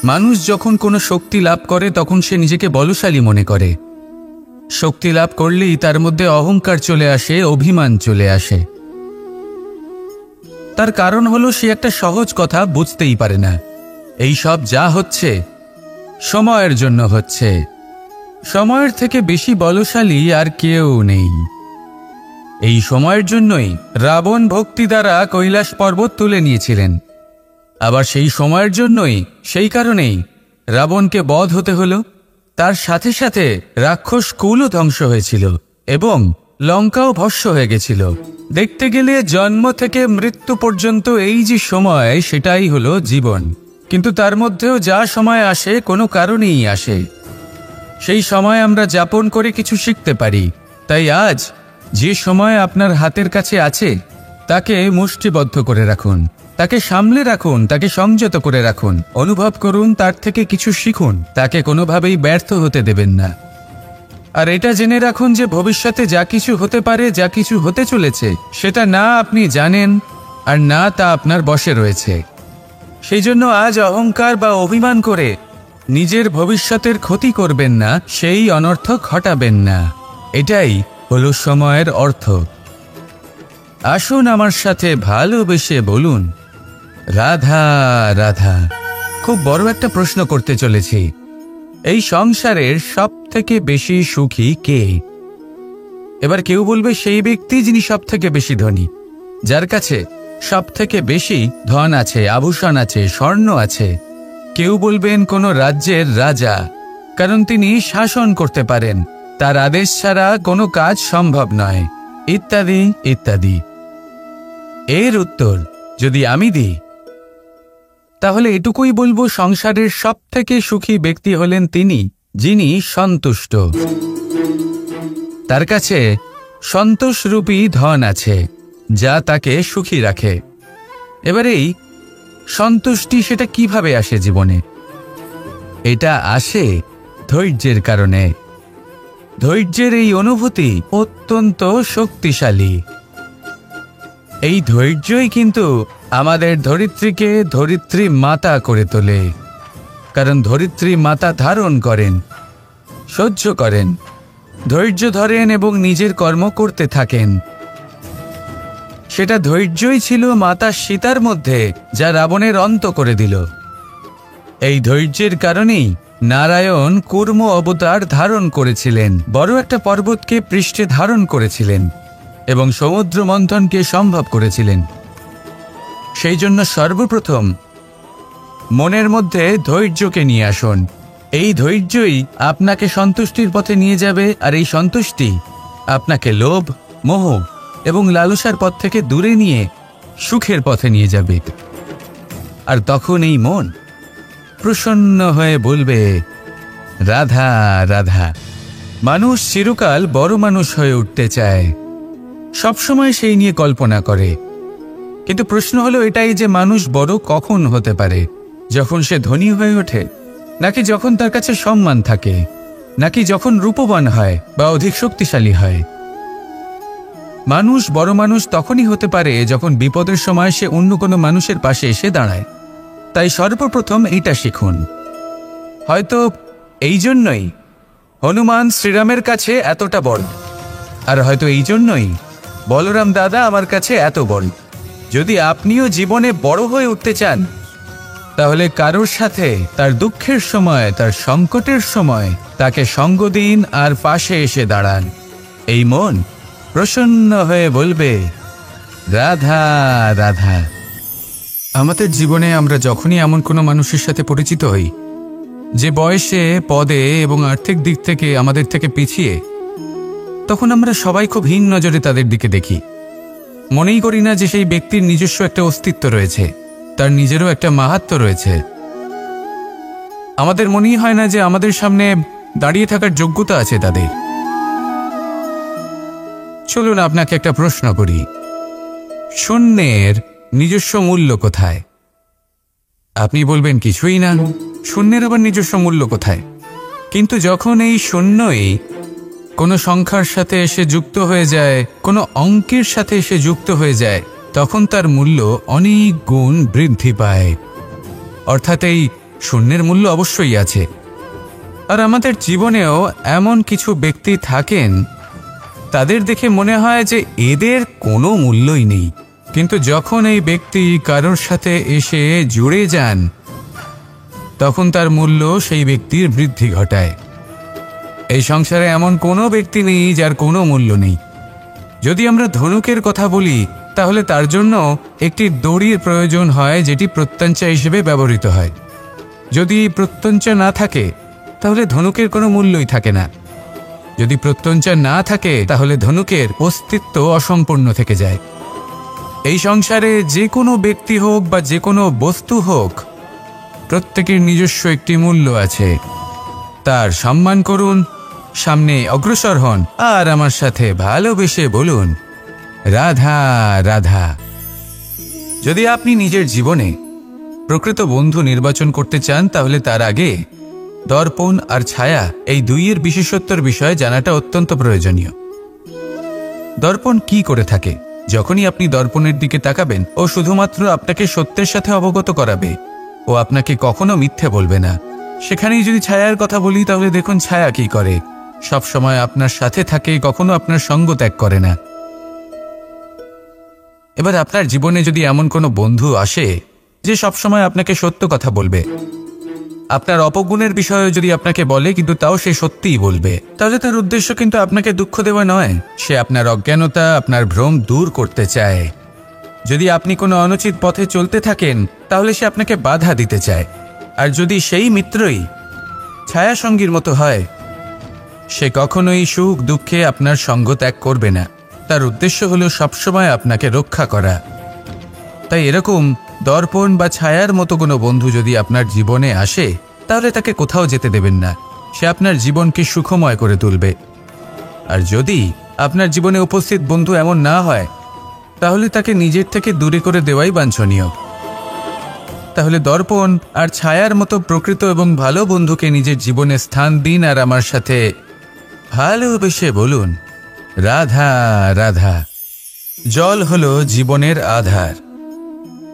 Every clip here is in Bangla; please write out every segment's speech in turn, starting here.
মানুষ যখন কোনো শক্তি লাভ করে তখন সে নিজেকে বলশালী মনে করে। শক্তি লাভ করলেই তার মধ্যে অহংকার চলে আসে, অভিমান চলে আসে। তার কারণ হলো সে একটা সহজ কথা বুঝতেই পারে না। এই সব যা হচ্ছে সময়ের জন্য হচ্ছে। সময়ের থেকে বেশি বলশালী আর কেউ নেই। এই সময়ের জন্যই রাবণ ভক্তি দ্বারা কৈলাস পর্বত তুলে নিয়েছিলেন। আবার সেই সময়ের জন্যই, সেই কারণেই রাবণকে বধ হতে হলো। তার সাথে সাথে রাক্ষস কুলও ধ্বংস হয়েছিল এবং লঙ্কাও ভস্ম হয়ে গেছিল। দেখতে গেলে জন্ম থেকে মৃত্যু পর্যন্ত এই যে সময়, সেটাই হলো জীবন। কিন্তু তার মধ্যেও যা সময় আসে কোনো কারণেই আসে। সেই সময় আমরা যাপন করে কিছু শিখতে পারি। তাই আজ যে সময় আপনার হাতের কাছে আছে তাকে মুষ্টিবদ্ধ করে রাখুন, তাকে সামলে রাখুন, তাকে সংযত করে রাখুন, অনুভব করুন, তার থেকে কিছু শিখুন। তাকে কোনোভাবেই ব্যর্থ হতে দেবেন না। আর এটা জেনে রাখুন যে ভবিষ্যতে যা কিছু হতে পারে, যা কিছু হতে চলেছে, সেটা না আপনি জানেন আর না তা আপনার বশে রয়েছে। সেই জন্য আজ অহংকার বা অভিমান করে নিজের ভবিষ্যতের ক্ষতি করবেন না, সেই অনর্থ ঘটাবেন না। এটাই হলো সময়ের অর্থ। আসুন আমার সাথে ভালোবেসে বলুন, রাধা রাধা। খুব বড় একটা প্রশ্ন করতে চলেছি। এই সংসারের সব থেকে বেশি সুখী কে? এবার কেউ বলবে সেই ব্যক্তি যিনি সব থেকে বেশি ধনী, যার কাছে সব থেকে বেশি ধন আছে, আভূষণ আছে, স্বর্ণ আছে। কেউ বলবেন কোনো রাজ্যের রাজা, কারণ তিনি শাসন করতে পারেন, তার আদেশ ছাড়া কোনো কাজ সম্ভব নয়, ইত্যাদি ইত্যাদি। এর উত্তর যদি আমি দিই তাহলে এটুকুই বলবো, সংসারের সব থেকে সুখী ব্যক্তি হলেন তিনি যিনি সন্তুষ্ট। তার কাছে সন্তোষরূপী ধন আছে যা তাকে সুখী রাখে। এবার এই সন্তুষ্টি সেটা কিভাবে আসে জীবনে? এটা আসে ধৈর্যের কারণে। ধৈর্যের এই অনুভূতি অত্যন্ত শক্তিশালী। এই ধৈর্যই কিন্তু আমাদের ধরিত্রীকে ধরিত্রী মাতা করে তোলে। কারণ ধরিত্রী মাতা ধারণ করেন, সহ্য করেন, ধৈর্য ধরেন এবং নিজের কর্ম করতে থাকেন। সেটা ধৈর্যই ছিল মাতা সীতার মধ্যে, যা রাবণের অন্ত করে দিল। এই ধৈর্যের কারণেই নারায়ণ কূর্ম অবতার ধারণ করেছিলেন, বড় একটা পর্বতকে পৃষ্ঠে ধারণ করেছিলেন এবং সমুদ্র মন্থনকে সম্ভব করেছিলেন। সেই জন্য সর্বপ্রথম মনের মধ্যে ধৈর্যকে নিয়ে আসুন। এই ধৈর্যই আপনাকে সন্তুষ্টির পথে নিয়ে যাবে, আর এই সন্তুষ্টি আপনাকে লোভ, মোহ এবং লালসার পথ থেকে দূরে নিয়ে সুখের পথে নিয়ে যাবে। আর তখন এই মন প্রসন্ন হয়ে বলবে, রাধা রাধা। মানুষ চিরকাল বড় মানুষ হয়ে উঠতে চায়, সবসময় সেই নিয়ে কল্পনা করে। কিন্তু প্রশ্ন হলো এটাই যে মানুষ বড় কখন হতে পারে? যখন সে ধনী হয়ে ওঠে, নাকি যখন তার কাছে সম্মান থাকে, নাকি যখন রূপবান হয় বা অধিক শক্তিশালী হয়? মানুষ বড় মানুষ তখনই হতে পারে যখন বিপদের সময় সে অন্য কোনো মানুষের পাশে এসে দাঁড়ায়। তাই সর্বপ্রথম এইটা শিখুন। হয়তো এই জন্যই হনুমান শ্রীরামের কাছে এতটা বড়, আর হয়তো এই জন্যই বলরাম দাদা আমার কাছে এত বড়। যদি আপনিও জীবনে বড় হয়ে উঠতে চান, তাহলে কারোর সাথে তার দুঃখের সময়, তার সংকটের সময় তাকে সঙ্গ দিন আর পাশে এসে দাঁড়ান। এই মন প্রসন্ন হয়ে বলবে, রাধা রাধা। আমাদের জীবনে আমরা যখনই এমন কোনো মানুষের সাথে পরিচিত হই যে বয়সে, পদে এবং আর্থিক দিক থেকে আমাদের থেকে পিছিয়ে, তখন আমরা সবাই খুব হীন নজরে তাদের দিকে দেখি। মনেই করি না যে সেই ব্যক্তির নিজস্ব একটা অস্তিত্ব রয়েছে, তার নিজেরও একটা মাহাত্ম্য রয়েছে। আমাদের মনেই হয় না যে আমাদের সামনে দাঁড়িয়ে থাকার যোগ্যতা আছে তাদের। চলুন আপনাকে একটা প্রশ্ন করি, শূন্যের নিজস্ব মূল্য কোথায়? আপনি বলবেন কিছুই না, শূন্যের আবার নিজস্ব মূল্য কোথায়? কিন্তু যখন এই শূন্যই কোনো সংখ্যার সাথে এসে যুক্ত হয়ে যায়, কোনো অঙ্কের সাথে এসে যুক্ত হয়ে যায়, তখন তার মূল্য অনেক গুণ বৃদ্ধি পায়। অর্থাৎ এই শূন্যের মূল্য অবশ্যই আছে। আর আমাদের জীবনেও এমন কিছু ব্যক্তি থাকেন, তাদের দেখে মনে হয় যে এদের কোনো মূল্যই নেই, কিন্তু যখন এই ব্যক্তি কারোর সাথে এসে জুড়ে যান তখন তার মূল্য সেই ব্যক্তির বৃদ্ধি ঘটায়। এই সংসারে এমন কোনো ব্যক্তি নেই যার কোনো মূল্য নেই। যদি আমরা ধনুকের কথা বলি তাহলে তার জন্য একটি দড়ির প্রয়োজন হয়, যেটি প্রত্যঞ্চা হিসেবে ব্যবহৃত হয়। যদি প্রত্যঞ্চা না থাকে তাহলে ধনুকের কোনো মূল্যই থাকে না। যদি প্রত্যঞ্চা না থাকে তাহলে ধনুকের অস্তিত্ব অসম্পূর্ণ থেকে যায়। এই সংসারে যে কোনো ব্যক্তি হোক বা যে কোনো বস্তু হোক, প্রত্যেকের নিজস্ব একটি মূল্য আছে। তার সম্মান করুন, সামনে অগ্রসর হন, আর আমার সাথে ভালোবেসে বলুন রাধা রাধা। যদি আপনি নিজের জীবনে প্রকৃত বন্ধু নির্বাচন করতে চান তাহলে তার আগে দর্পণ আর ছায়া এই দুইয়ের বিশেষত্বর বিষয়ে জানাটা অত্যন্ত প্রয়োজনীয়। দর্পণ কি করে থাকে? যখনই আপনি দর্পণের দিকে তাকাবেন ও শুধুমাত্র আপনাকে সত্যের সাথে অবগত করাবে, ও আপনাকে কখনো মিথ্যে বলবে না। সেখানেই যদি ছায়ার কথা বলি তাহলে দেখুন ছায়া কি করে, সব সময় আপনার সাথে থাকে, কখনো আপনার সঙ্গ ত্যাগ করে না। এবার আপনার জীবনে যদি এমন কোনো বন্ধু আসে যে সবসময় আপনাকে সত্য কথা বলবে, আপনার অপগুণের বিষয়ে যদি আপনাকে বলে কিন্তু তাও সে সত্যিই বলবে, তাহলে তার উদ্দেশ্য কিন্তু আপনাকে দুঃখ দেওয়া নয়, সে আপনার অজ্ঞানতা, আপনার ভ্রম দূর করতে চায়। যদি আপনি কোনো অনুচিত পথে চলতে থাকেন তাহলে সে আপনাকে বাধা দিতে চায়। আর যদি সেই মিত্রই ছায়া সঙ্গীর মতো হয়, সে কখনোই সুখ দুঃখে আপনার সঙ্গ ত্যাগ করবে না। তার উদ্দেশ্য হলো সবসময় আপনাকে রক্ষা করা। তাই এরকম দর্পণ বা ছায়ার মতো কোনো বন্ধু যদি আপনার জীবনে আসে তাহলে তাকে কোথাও যেতে দেবেন না, সে আপনার জীবনকে সুখময় করে তুলবে। আর যদি আপনার জীবনে উপস্থিত বন্ধু এমন না হয় তাহলে তাকে নিজের থেকে দূরে করে দেওয়াই বাঞ্ছনীয়। তাহলে দর্পণ আর ছায়ার মতো প্রকৃত এবং ভালো বন্ধুকে নিজের জীবনে স্থান দিন, আর আমার সাথে ভালোবেসে বলুন রাধা রাধা। জল হলো জীবনের আধার।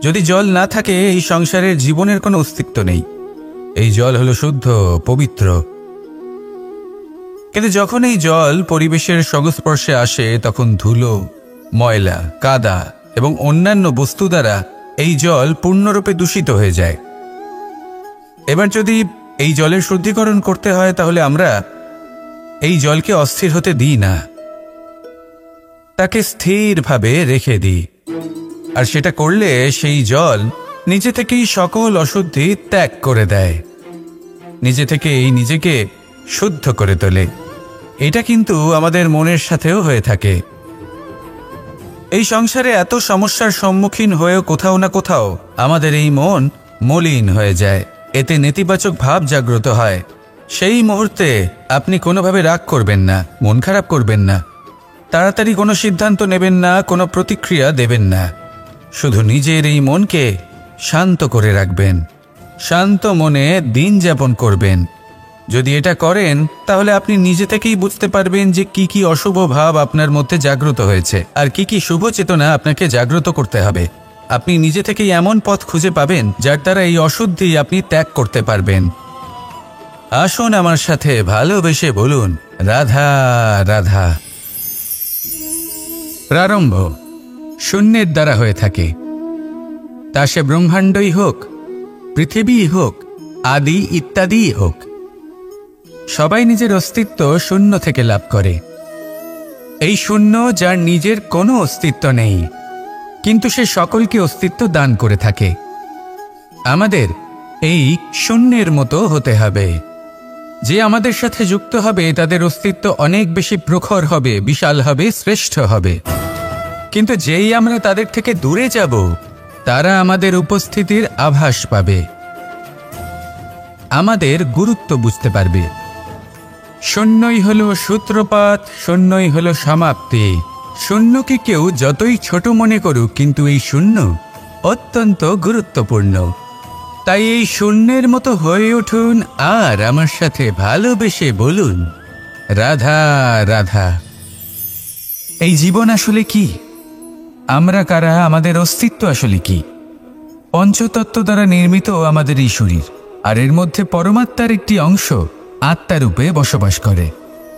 যদি জল না থাকে এই সংসারের জীবনের কোনো অস্তিত্ব নেই। এই জল হলো শুদ্ধ, পবিত্র। কিন্তু যখন এই জল পরিবেশের সংস্পর্শে আসে তখন ধুলো, ময়লা, কাদা এবং অন্যান্য বস্তু দ্বারা এই জল পূর্ণরূপে দূষিত হয়ে যায়। এবার যদি এই জলের শুদ্ধিকরণ করতে হয় তাহলে আমরা এই জলকে অস্থির হতে দিই না, তাকে স্থিরভাবে রেখে দিই। আর সেটা করলে সেই জল নিজে থেকেই সকল অশুদ্ধি ত্যাগ করে দেয়, নিজে থেকেই নিজেকে শুদ্ধ করে তোলে। এটা কিন্তু আমাদের মনের সাথেও হয়ে থাকে। এই সংসারে এত সমস্যার সম্মুখীন হয়েও কোথাও না কোথাও আমাদের এই মন মলিন হয়ে যায়, এতে নেতিবাচক ভাব জাগ্রত হয়। সেই মুহূর্তে আপনি কোনোভাবে রাগ করবেন না, মন খারাপ করবেন না, তাড়াতাড়ি কোনো সিদ্ধান্ত নেবেন না, কোনো প্রতিক্রিয়া দেবেন না। শুধু নিজের এই মনকে শান্ত করে রাখবেন, শান্ত মনে দিন যাপন করবেন। যদি এটা করেন তাহলে আপনি নিজে থেকেই বুঝতে পারবেন যে কি কি অশুভ ভাব আপনার মধ্যে জাগ্রত হয়েছে আর কি কি শুভ চেতনা আপনাকে জাগ্রত করতে হবে। আপনি নিজে থেকেই এমন পথ খুঁজে পাবেন যার দ্বারা এই অশুদ্ধি আপনি ত্যাগ করতে পারবেন। আসুন আমার সাথে ভালোবেসে বলুন রাধা রাধা। প্রারম্ভ শূন্যের দ্বারা হয়ে থাকে, তা সে ব্রহ্মাণ্ডই হোক, পৃথিবীই হোক, আদি ইত্যাদিই হোক। সবাই নিজের অস্তিত্ব শূন্য থেকে লাভ করে। এই শূন্য যার নিজের কোনো অস্তিত্ব নেই, কিন্তু সে সকলকে অস্তিত্ব দান করে থাকে। আমাদের এই শূন্যের মতো হতে হবে। যে আমাদের সাথে যুক্ত হবে তাদের অস্তিত্ব অনেক বেশি প্রখর হবে, বিশাল হবে, শ্রেষ্ঠ হবে। কিন্তু যেই আমরা তাদের থেকে দূরে যাব তারা আমাদের উপস্থিতির আভাস পাবে, আমাদের গুরুত্ব বুঝতে পারবে। শূন্যই হলো সূত্রপাত, শূন্যই হলো সমাপ্তি। শূন্যকে কেউ যতই ছোট মনে করুক কিন্তু এই শূন্য অত্যন্ত গুরুত্বপূর্ণ। তাই এই শূন্যের মতো হয়ে উঠুন আর আমার সাথে ভালোবেসে বলুন রাধা রাধা। এই জীবন আসলে কি? আমরা কারা? আমাদের অস্তিত্ব আসলে কি? পঞ্চতত্ত্ব দ্বারা নির্মিত আমাদের এই শরীর। আর এর মধ্যে পরমাত্মার একটি অংশ আত্মারূপে বসবাস করে।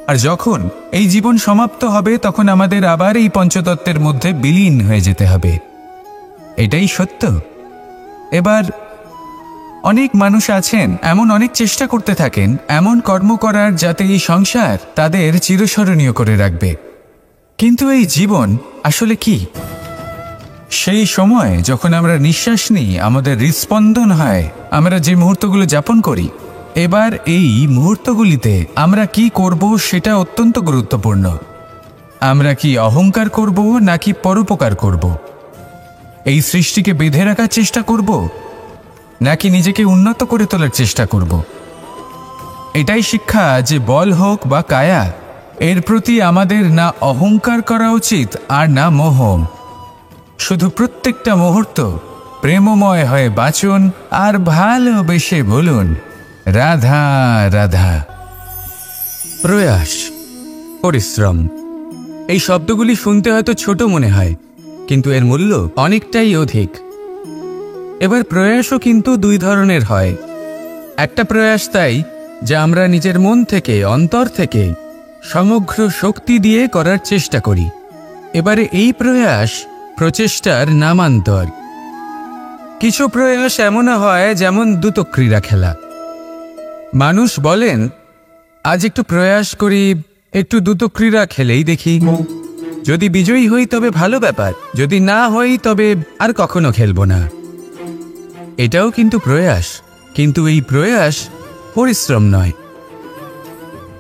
আর যখন এই জীবন সমাপ্ত হবে তখন আমাদের আবার এই পঞ্চতত্ত্বের মধ্যে বিলীন হয়ে যেতে হবে। এটাই সত্য। এবার অনেক মানুষ আছেন এমন অনেক চেষ্টা করতে থাকেন এমন কর্ম করার যাতে এই সংসার তাদের চিরস্মরণীয় করে রাখবে। কিন্তু এই জীবন আসলে কি? সেই সময় যখন আমরা নিঃশ্বাস নিই, আমাদের হৃৎস্পন্দন হয়, আমরা যে মুহূর্তগুলো যাপন করি, এবার এই মুহূর্তগুলিতে আমরা কি করব সেটা অত্যন্ত গুরুত্বপূর্ণ। আমরা কি অহংকার করব নাকি পরোপকার করব? এই সৃষ্টিকে বেঁধে রাখার চেষ্টা করব নাকি নিজেকে উন্নত করে তোলার চেষ্টা করব? এটাই শিক্ষা যে বল হোক বা কায়া, এর প্রতি আমাদের না অহংকার করা উচিত আর না মোহ। শুধু প্রত্যেকটা মুহূর্ত প্রেমময় হয়ে বাঁচুন আর ভালোবেসে বলুন রাধা রাধা। প্রয়াস, পরিশ্রম, এই শব্দগুলি শুনতে হয়তো ছোট মনে হয়, কিন্তু এর মূল্য অনেকটাই অধিক। এবার প্রয়াসও কিন্তু দুই ধরনের হয়। একটা প্রয়াস তাই যা আমরা নিজের মন থেকে, অন্তর থেকে সমগ্র শক্তি দিয়ে করার চেষ্টা করি। এবারে এই প্রয়াস প্রচেষ্টার নামান্তর। কিছু প্রয়াস এমনও হয় যেমন দ্রুতক্রীড়া খেলা। মানুষ বলেন আজ একটু প্রয়াস করি, একটু দ্রুতক্রীড়া খেলেই দেখি, যদি বিজয়ী হই তবে ভালো ব্যাপার, যদি না হই তবে আর কখনো খেলব না। এটাও কিন্তু প্রয়াস, কিন্তু এই প্রয়াস পরিশ্রম নয়।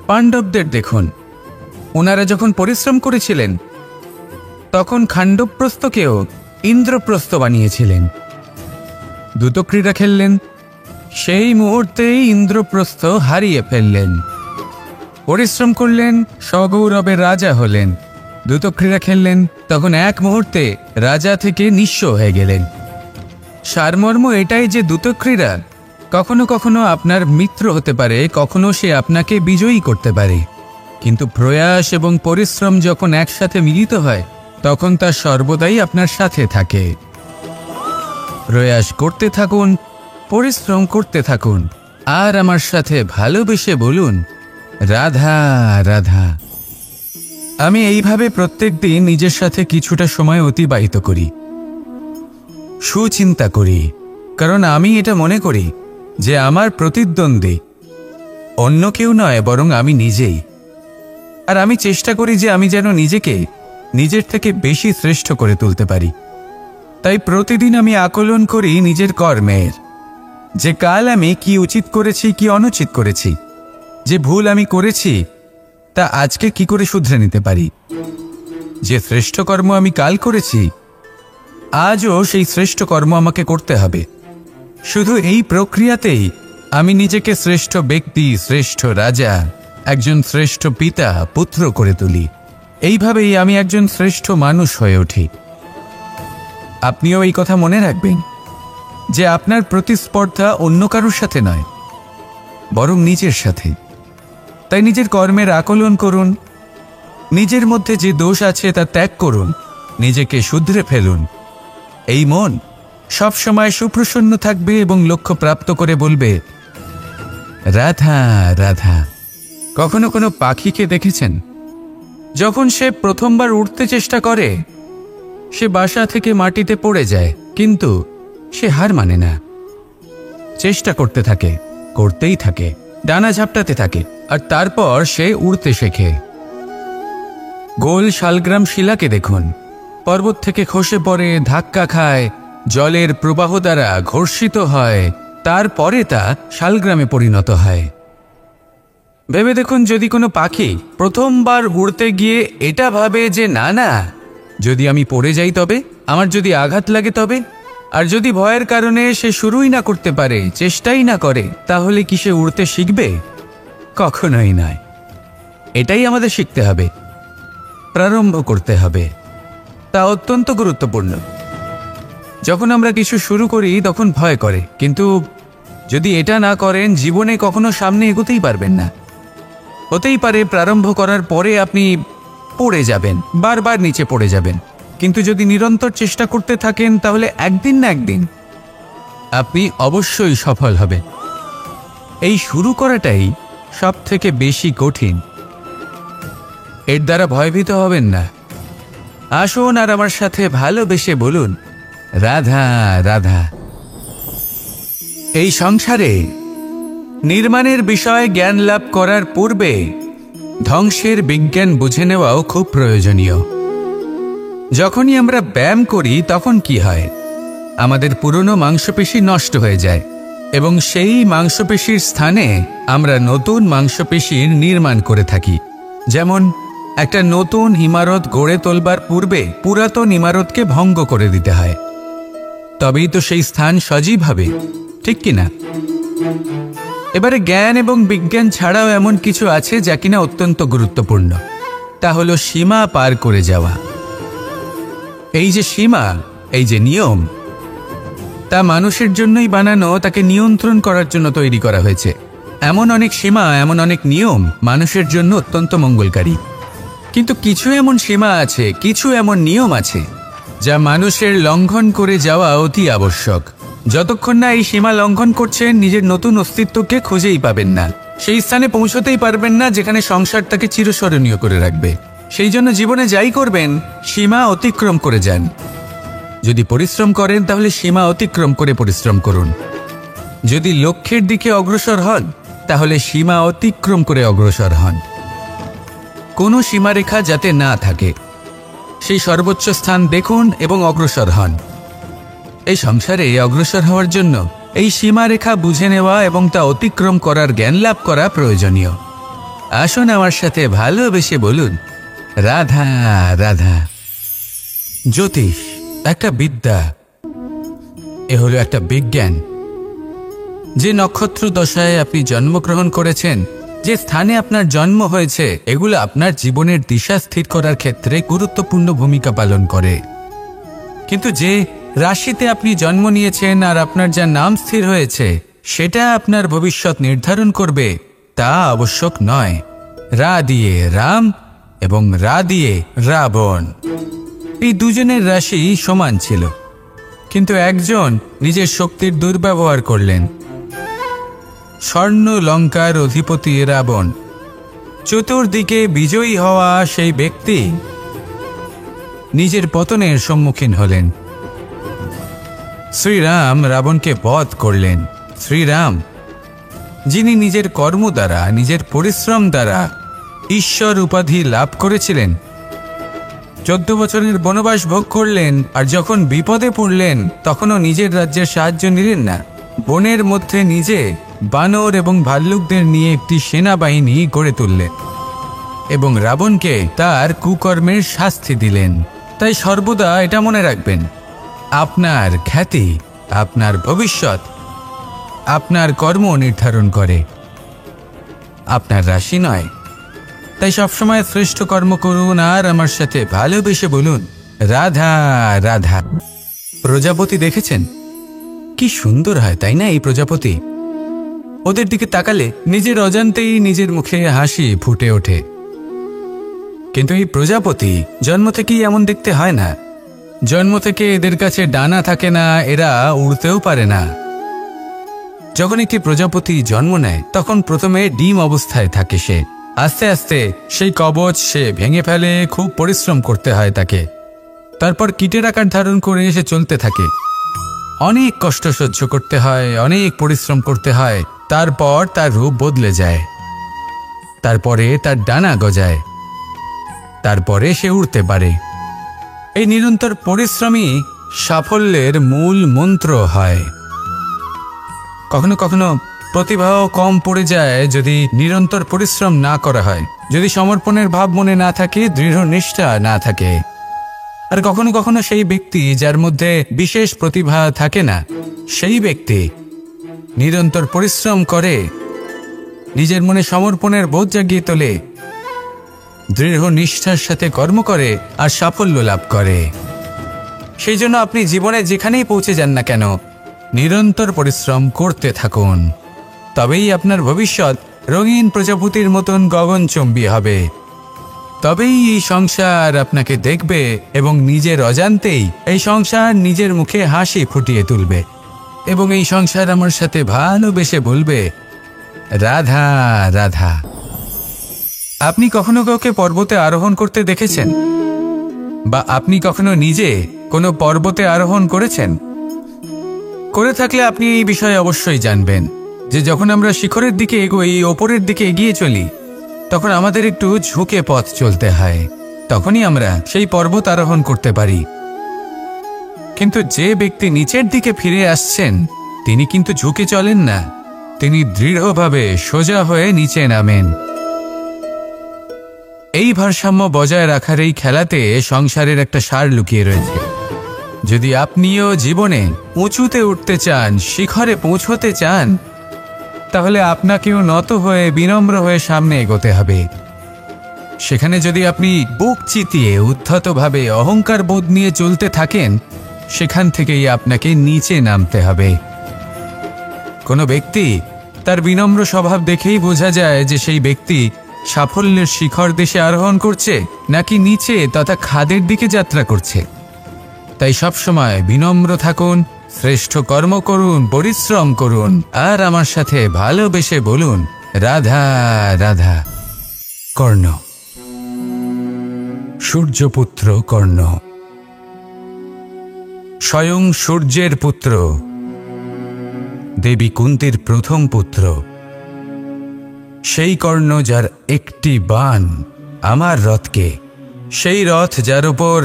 পাণ্ডবদের দেখুন, ওনারা যখন পরিশ্রম করেছিলেন তখন খাণ্ডবপ্রস্থকেও ইন্দ্রপ্রস্থ বানিয়েছিলেন। দ্রুতক্রীড়া খেললেন, সেই মুহূর্তেই ইন্দ্রপ্রস্থ হারিয়ে ফেললেন। পরিশ্রম করলেন, সগৌরবের রাজা হলেন। দ্রুতক্রীড়া খেললেন, তখন এক মুহূর্তে রাজা থেকে নিঃস্ব হয়ে গেলেন। সারমর্ম এটাই যে দ্রুতক্রীড়া কখনো কখনো আপনার মিত্র হতে পারে, কখনো সে আপনাকে বিজয়ী করতে পারে, কিন্তু প্রয়াস এবং পরিশ্রম যখন একসাথে মিলিত হয় তখন তা সর্বদাই আপনার সাথে থাকে। প্রয়াস করতে থাকুন, পরিশ্রম করতে থাকুন, আর আমার সাথে ভালোবেসে বলুন রাধা রাধা। আমি এইভাবে প্রত্যেক দিন নিজের সাথে কিছুটা সময় অতিবাহিত করি, সুচিন্তা করি, কারণ আমি এটা মনে করি যে আমার প্রতিদ্বন্দ্বী অন্য কেউ নয় বরং আমি নিজেই। আর আমি চেষ্টা করি যে আমি যেন নিজেকে নিজের থেকে বেশি শ্রেষ্ঠ করে তুলতে পারি। তাই প্রতিদিন আমি আকলন করি নিজের কর্মের, যে কাল আমি কি উচিত করেছি কি অনুচিত করেছি, যে ভুল আমি করেছি তা আজকে কি করে শুধরে নিতে পারি। যে শ্রেষ্ঠ কর্ম আমি কাল করেছি আজও সেই শ্রেষ্ঠ কর্ম আমাকে করতে হবে। শুধু এই প্রক্রিয়াতেই আমি নিজেকে শ্রেষ্ঠ ব্যক্তি, শ্রেষ্ঠ রাজা, একজন শ্রেষ্ঠ পিতা, পুত্র করে তুলি। এইভাবেই আমি একজন শ্রেষ্ঠ মানুষ হয়ে উঠি। আপনিও এই কথা মনে রাখবেন যে আপনার প্রতিস্পর্ধা অন্য কারোর সাথে নয় বরং নিজের সাথে। তাই নিজের কর্মের আকলন করুন, নিজের মধ্যে যে দোষ আছে তা ত্যাগ করুন, নিজেকে শুধরে ফেলুন। এই মন সবসময় সুপ্রসন্ন থাকবে এবং লক্ষ্য প্রাপ্ত করে বলবে রাধা রাধা। কখনো কোনো পাখিকে দেখেছেন? যখন সে প্রথমবার উঠতে চেষ্টা করে সে বাসা থেকে মাটিতে পড়ে যায়, কিন্তু সে হার মানে না, চেষ্টা করতে থাকে, করতেই থাকে, ডানা ঝাপটাতে থাকে, আর তারপর সে উড়তে শেখে। গোল শালগ্রাম শিলাকে দেখুন, পর্বত থেকে খসে পড়ে, ধাক্কা খায়, জলের প্রবাহ দ্বারা ঘর্ষিত হয়, তারপরে তা শালগ্রামে পরিণত হয়। ভেবে দেখুন, যদি কোনো পাখি প্রথমবার উড়তে গিয়ে এটা ভাবে যে না না, যদি আমি পড়ে যাই তবে, আমার যদি আঘাত লাগে তবে, আর যদি ভয়ের কারণে সে শুরুই না করতে পারে, চেষ্টাই না করে, তাহলে কি সে উড়তে শিখবে? কখনোই নয়। এটাই আমাদের শিখতে হবে, প্রারম্ভ করতে হবে। তা অত্যন্ত গুরুত্বপূর্ণ। যখন আমরা কিছু শুরু করি তখন ভয় করে, কিন্তু যদি এটা না করেন জীবনে কখনো সামনে এগোতেই পারবেন না। হতেই পারে প্রারম্ভ করার পরে আপনি পড়ে যাবেন, বারবার নিচে পড়ে যাবেন, কিন্তু যদি নিরন্তর চেষ্টা করতে থাকেন তাহলে একদিন না একদিন আপনি অবশ্যই সফল হবেন। এই শুরু করাটাই সব থেকে বেশি কঠিন। এর দ্বারা ভয়ভীত হবেন না। আসুন আর আমার সাথে ভালোবেসে বলুন, রাধা রাধা। এই সংসারে নির্মাণের বিষয়ে জ্ঞান লাভ করার পূর্বে ধ্বংসের বিজ্ঞান বুঝে নেওয়াও খুব প্রয়োজনীয়। যখনই আমরা ব্যায়াম করি তখন কি হয়, আমাদের পুরনো মাংসপেশি নষ্ট হয়ে যায় এবং সেই মাংসপেশির স্থানে আমরা নতুন মাংসপেশির নির্মাণ করে থাকি। যেমন একটা নতুন ইমারত গড়ে তোলবার পূর্বে পুরাতন ইমারতকে ভঙ্গ করে দিতে হয়, তবেই তো সেই স্থান সজীব হবে, ঠিক কিনা? এবারে জ্ঞান এবং বিজ্ঞান ছাড়াও এমন কিছু আছে যা কিনা অত্যন্ত গুরুত্বপূর্ণ। তা হলো সীমা পার করে যাওয়া। এই যে সীমা, এই যে নিয়ম, তা মানুষের জন্যই বানানো, তাকে নিয়ন্ত্রণ করার জন্য তৈরি করা হয়েছে। এমন অনেক সীমা, এমন অনেক নিয়ম মানুষের জন্য অত্যন্ত মঙ্গলকারী। কিন্তু কিছু এমন সীমা আছে, কিছু এমন নিয়ম আছে যা মানুষের লঙ্ঘন করে যাওয়া অতি আবশ্যক। যতক্ষণ না এই সীমা লঙ্ঘন করছেন, নিজের নতুন অস্তিত্বকে খুঁজেই পাবেন না, সেই স্থানে পৌঁছতেই পারবেন না যেখানে সংসার তাকে চিরস্মরণীয় করে রাখবে। সেই জন্য জীবনে যাই করবেন, সীমা অতিক্রম করে যান। যদি পরিশ্রম করেন তাহলে সীমা অতিক্রম করে পরিশ্রম করুন। যদি লক্ষ্যের দিকে অগ্রসর হন তাহলে সীমা অতিক্রম করে অগ্রসর হন। কোনো সীমারেখা যাতে না থাকে, সেই সর্বোচ্চ স্থান দেখুন এবং অগ্রসর হন। এই সংসারে অগ্রসর হওয়ার জন্য এই সীমারেখা বুঝে নেওয়া এবং তা অতিক্রম করার জ্ঞান লাভ করা প্রয়োজনীয়। আসুন আমার সাথে ভালোবেসে বলুন, রাধা রাধা। জ্যোতিষ একটা বিদ্যা, এ হলো একটা বিজ্ঞান। যে নক্ষত্র দশায় আপনি জন্মগ্রহণ করেছেন, যে স্থানে আপনার জন্ম হয়েছে, এগুলো আপনার জীবনের দিশা স্থির করার ক্ষেত্রে গুরুত্বপূর্ণ ভূমিকা পালন করে। কিন্তু যে রাশিতে আপনি জন্ম নিয়েছেন আর আপনার যা নাম স্থির হয়েছে, সেটা আপনার ভবিষ্যৎ নির্ধারণ করবে তা আবশ্যক নয়। রা দিয়ে রাম এবং রা দিয়ে রাবণ, এই দুজনের রাশি সমান ছিল, কিন্তু একজন নিজের শক্তির দুর্ব্যবহার করলেন। স্বর্ণ লঙ্কার অধিপতি রাবণ, চতুর্দিকে বিজয়ী হওয়া সেই ব্যক্তি নিজের পতনের সম্মুখীন হলেন। শ্রীরাম রাবণকে বধ করলেন। শ্রীরাম, যিনি নিজের কর্ম দ্বারা, নিজের পরিশ্রম দ্বারা ঈশ্বর উপাধি লাভ করেছিলেন, 14 বছরের বনবাস ভোগ করলেন, আর যখন বিপদে পড়লেন তখনও নিজের রাজ্যের সাহায্য নিলেন না। বনের মধ্যে নিজে বানর এবং ভাল্লুকদের নিয়ে একটি সেনাবাহিনী গড়ে তুললেন এবং রাবণকে তার কুকর্মের শাস্তি দিলেন। তাই সর্বদা এটা মনে রাখবেন, আপনার খ্যাতি, আপনার ভবিষ্যৎ আপনার কর্ম নির্ধারণ করে, আপনার রাশি নয়। তাই সবসময় শ্রেষ্ঠ কর্ম করুন আর আমার সাথে ভালোবেসে বলুন, রাধা রাধা। প্রজাপতি দেখেছেন? কি সুন্দর হয়, তাই না? এই প্রজাপতি, ওদের দিকে তাকালে নিজের অজান্তেই নিজের মুখে হাসি ফুটে ওঠে। কিন্তু এই প্রজাপতি জন্ম থেকেই এমন দেখতে হয় না। জন্ম থেকে এদের কাছে ডানা থাকে না, এরা উড়তেও পারে না। যখন একটি প্রজাপতি জন্ম নেয় তখন প্রথমে ডিম অবস্থায় থাকে সে। আস্তে আস্তে সেই কবচ সে ভেঙে ফেলে, খুব পরিশ্রম করতে হয় তাকে। তারপর কীটের আকার ধারণ করে সে চলতে থাকে, অনেক কষ্ট সহ্য করতে হয়, অনেক পরিশ্রম করতে হয়। তারপর তার রূপ বদলে যায়, তারপরে তার ডানা গজায়, তারপরে সে উড়তে পারে। এই নিরন্তর পরিশ্রমই সাফল্যের মূল মন্ত্র হয়। কখনো কখনো প্রতিভাও কম পড়ে যায় যদি নিরন্তর পরিশ্রম না করা হয়, যদি সমর্পণের ভাব মনে না থাকে, দৃঢ় নিষ্ঠা না থাকে। আর কখনো কখনো সেই ব্যক্তি যার মধ্যে বিশেষ প্রতিভা থাকে না, সেই ব্যক্তি নিরন্তর পরিশ্রম করে, নিজের মনে সমর্পণের বোধ জাগিয়ে তোলে, দৃঢ় নিষ্ঠার সাথে কর্ম করে আর সাফল্য লাভ করে। সেই জন্য আপনি জীবনে যেখানেই পৌঁছে যান না কেন, নিরন্তর পরিশ্রম করতে থাকুন। তবেই আপনার ভবিষ্যৎ রঙিন প্রজাপতির মতন গগনচুম্বী হবে। তবেই এই সংসার আপনাকে দেখবে এবং নিজের অজান্তেই এই সংসার নিজের মুখে হাসি ফুটিয়ে তুলবে এবং এই সংসার আমার সাথে ভালোবেসে বলবে, রাধা রাধা। আপনি কখনো কাউকে পর্বতে আরোহণ করতে দেখেছেন? বা আপনি কখনো নিজে কোনো পর্বতে আরোহণ করেছেন? করে থাকলে আপনি এই বিষয়ে অবশ্যই জানবেন যে যখন আমরা শিখরের দিকে এগোই, ওপরের দিকে এগিয়ে চলি, তখন আমাদের একটু ঝুঁকে পথ চলতে হয়, তখনই আমরা সেই পর্বত আরোহণ করতে পারি। কিন্তু যে ব্যক্তি নিচের দিকে ফিরে আসছেন তিনি কিন্তু ঝুঁকে চলেন না, তিনি দৃঢ়ভাবে সোজা হয়ে নিচে নামেন। এই ভারসাম্য বজায় রাখার এই খেলাতে সংসারের একটা সার লুকিয়ে রয়েছে। যদি আপনিও জীবনে উঁচুতে উঠতে চান, শিখরে পৌঁছতে চান, তাহলে আপনাকেও নত হয়ে বিনম্র হয়ে সামনে এগোতে হবে। সেখানে যদি আপনি বুক চিতিয়ে উদ্ধতভাবে অহংকার বোধ নিয়ে চলতে থাকেন, সেখান থেকেই আপনাকে নিচে নামতে হবে। কোনো ব্যক্তি তার বিনম্র স্বভাব দেখেই বোঝা যায় যে সেই ব্যক্তি সাফল্যের শিখর দেশে আরোহণ করছে নাকি নিচে তথা খাদের দিকে যাত্রা করছে। তাই সবসময় বিনম্র থাকুন, শ্রেষ্ঠ কর্ম করুন, পরিশ্রম করুন, আর আমার সাথে ভালোবেসে বলুন রাধা রাধা। কর্ণ, সূর্যপুত্র কর্ণ, স্বয়ং সূর্যের পুত্র, দেবী কুন্তীর প্রথম পুত্র। সেই কর্ণ যার একটি বাণ আমার রথকে, সেই রথ যার উপর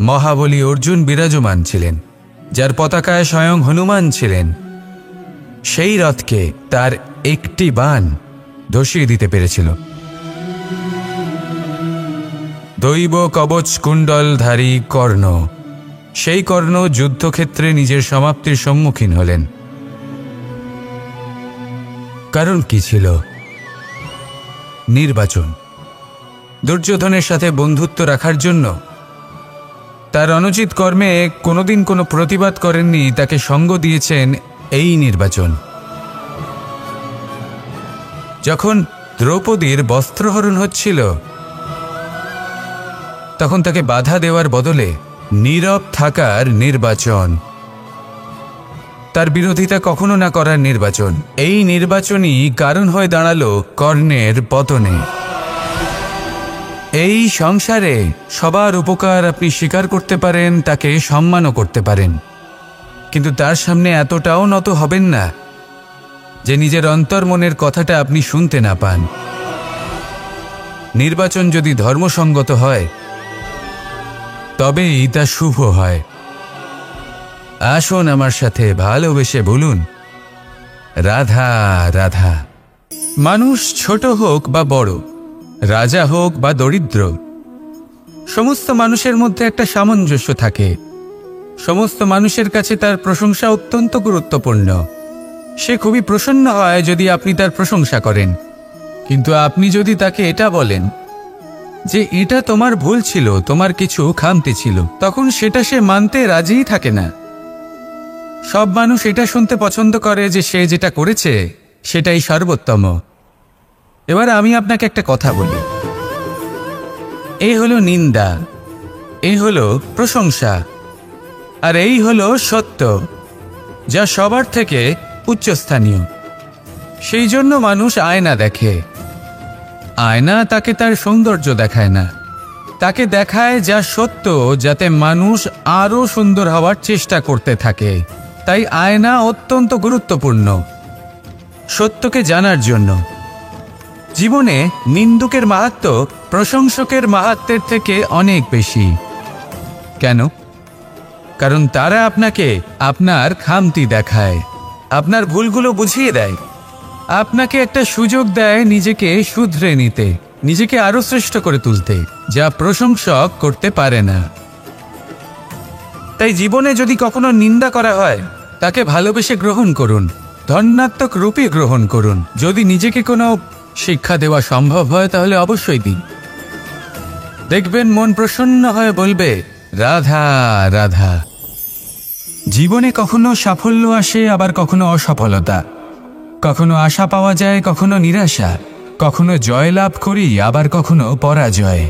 মহাবলী অর্জুন বিরাজমান ছিলেন, যার পতাকায় স্বয়ং হনুমান ছিলেন, সেই রথকে তার একটি বাণ ধসিয়ে দিতে পেরেছিল। দৈব কবচ কুণ্ডলধারী কর্ণ, সেই কর্ণ যুদ্ধক্ষেত্রে নিজের সমাপ্তির সম্মুখীন হলেন। কারণ কি ছিল? নির্বাচন। দুর্যোধনের সাথে বন্ধুত্ব রাখার জন্য তার অনুচিত কর্মে কোনোদিন কোনো প্রতিবাদ করেননি, তাকে সঙ্গ দিয়েছেন এই নির্বাচন। যখন দ্রৌপদীর বস্ত্রহরণ হচ্ছিল, তখন তাকে বাধা দেওয়ার বদলে নীরব থাকার নির্বাচন, তার বিরোধিতা কখনো না করার নির্বাচন, এই নির্বাচনই কারণ হয়ে দাঁড়ালো কর্ণের পতনে। এই সংসারে সবার উপকার আপনি স্বীকার করতে পারেন, তাকে সম্মানও করতে পারেন, কিন্তু তার সামনে এতটাও নত হবেন না যে নিজের অন্তর্মনের কথাটা আপনি শুনতে না পান। নির্বাচন যদি ধর্মসঙ্গত হয় তবেই তা শুভ হয়। আসুন আমার সাথে ভালোবেসে বলুন রাধা রাধা। মানুষ ছোট হোক বা বড়, রাজা হোক বা দরিদ্র, সমস্ত মানুষের মধ্যে একটা সামঞ্জস্য থাকে। সমস্ত মানুষের কাছে তার প্রশংসা অত্যন্ত গুরুত্বপূর্ণ। সে খুবই প্রসন্ন হয় যদি আপনি তার প্রশংসা করেন, কিন্তু আপনি যদি তাকে এটা বলেন যে এটা তোমার ভুল ছিল, তোমার কিছু খামতি ছিল, তখন সেটা সে মানতে রাজিই থাকে না। সব মানুষ এটা শুনতে পছন্দ করে যে সে যেটা করেছে সেটাই সর্বোত্তম। এবার আমি আপনাকে একটা কথা বলি, এই হলো নিন্দা, এই হলো প্রশংসা, আর এই হলো সত্য, যা সবার থেকে উচ্চস্থানীয়। সেই জন্য মানুষ আয়না দেখে। আয়না তাকে তার সৌন্দর্য দেখায় না, তাকে দেখায় যা সত্য, যাতে মানুষ আরও সুন্দর হওয়ার চেষ্টা করতে থাকে। তাই আয়না অত্যন্ত গুরুত্বপূর্ণ সত্যকে জানার জন্য। জীবনে নিন্দুকের মাহাত্ম্য প্রশংসকের মাহাত্ম্যের থেকে অনেক বেশি। কেন? কারণ তারা আপনাকে আপনার খামতি দেখায়, আপনার ভুলগুলো বুঝিয়ে দেয়, আপনাকে একটা সুযোগ দেয় নিজেকে শুধরে নিতে, নিজেকে আরো শ্রেষ্ঠ করে তুলতে, যা প্রশংসক করতে পারে না। তাই জীবনে যদি কখনো নিন্দা করা হয়, তাকে ভালোবেসে গ্রহণ করুন, ধন্যাত্মক রূপে গ্রহণ করুন। যদি নিজেকে কোনো শিক্ষা দেওয়া সম্ভব হয় তাহলে অবশ্যই দিন। দেখবেন মন প্রসন্ন হয়ে বলবে রাধা রাধা। জীবনে কখনো সাফল্য আসে, আবার কখনো অসফলতা, কখনো আশা পাওয়া যায়, কখনো নিরাশা, কখনো জয় লাভ করি, আবার কখনো পরাজয়।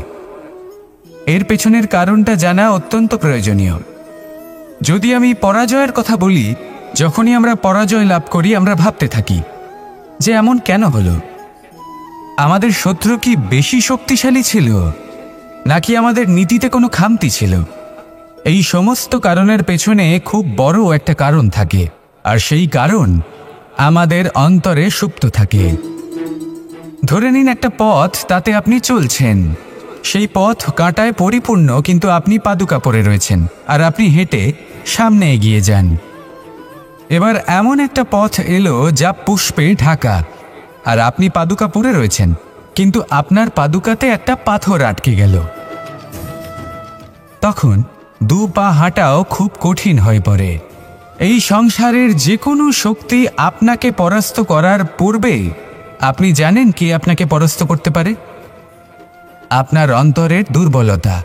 এর পেছনের কারণটা জানা অত্যন্ত প্রয়োজনীয়। যদি আমি পরাজয়ের কথা বলি, যখনই আমরা পরাজয় লাভ করি আমরা ভাবতে থাকি যে এমন কেন হলো? আমাদের শত্রু কি বেশি শক্তিশালী ছিল, নাকি আমাদের নীতিতে কোনো খামতি ছিল? এই সমস্ত কারণের পেছনে খুব বড় একটা কারণ থাকে, আর সেই কারণ আমাদের অন্তরে সুপ্ত থাকে। ধরে নিন একটা পথ, তাতে আপনি চলছেন। সেই পথ কাঁটায় পরিপূর্ণ, কিন্তু আপনি পাদুকা পরে রয়েছেন আর আপনি হেঁটে সামনে এগিয়ে যান। এবার এমন একটা পথ এলো যা পুষ্পে ঢাকা, আর আপনি পাদুকা পরে রয়েছেন, কিন্তু আপনার পাদুকাতে একটা পাথর আটকে গেল। তখন দু পা হাঁটাও খুব কঠিন হয়ে পড়ে। এই সংসারের যে কোনো শক্তি আপনাকে পরাস্ত করার পূর্বে আপনি জানেন কি আপনাকে পরাস্ত করতে পারে? আপনার অন্তরের দুর্বলতা,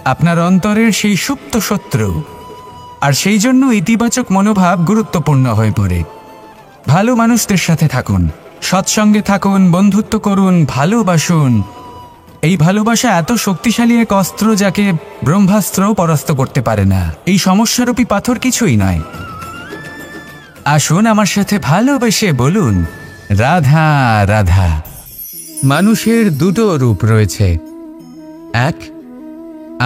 আপনার অন্তরের সেই সুপ্ত শত্রু। আর সেই জন্য ইতিবাচক মনোভাব গুরুত্বপূর্ণ হয়ে পড়ে। ভালো মানুষদের সাথে থাকুন, সৎসঙ্গে থাকুন, বন্ধুত্ব করুন, ভালোবাসুন। এই ভালোবাসা এত শক্তিশালী এক অস্ত্র যাকে ব্রহ্মাস্ত্রও পরাস্ত করতে পারে না। এই সমস্যারূপী পাথর কিছুই নয়। আসুন আমার সাথে ভালোবেসে বলুন, রাধা রাধা। মানুষের দুটো রূপ রয়েছে। এক,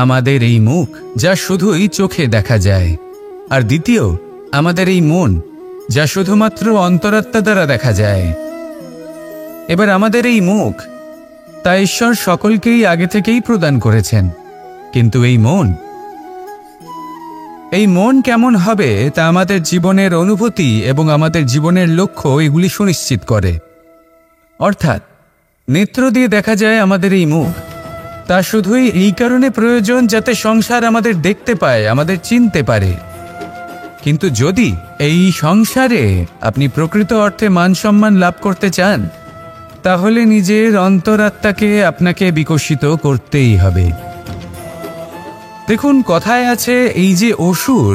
আমাদের এই মুখ, যা শুধুই চোখে দেখা যায়। আর দ্বিতীয়, আমাদের এই মন, যা শুধুমাত্র অন্তরাত্মা দ্বারা দেখা যায়। এবার আমাদের এই মুখ, তা ঈশ্বর সকলকেই আগে থেকেই প্রদান করেছেন। কিন্তু এই মন কেমন হবে তা আমাদের জীবনের অনুভূতি এবং আমাদের জীবনের লক্ষ্য এগুলি সুনিশ্চিত করে। অর্থাৎ নেত্র দিয়ে দেখা যায় আমাদের এই মুখ, তা শুধুই এই কারণে প্রয়োজন যাতে সংসার আমাদের দেখতে পায়, আমাদের চিনতে পারে। কিন্তু যদি এই সংসারে আপনি প্রকৃত অর্থে মান সম্মান লাভ করতে চান, তাহলে নিজের অন্তরাত্মাকে আপনাকে বিকশিত করতেই হবে। দেখুন, কথায় আছে এই যে অসুর,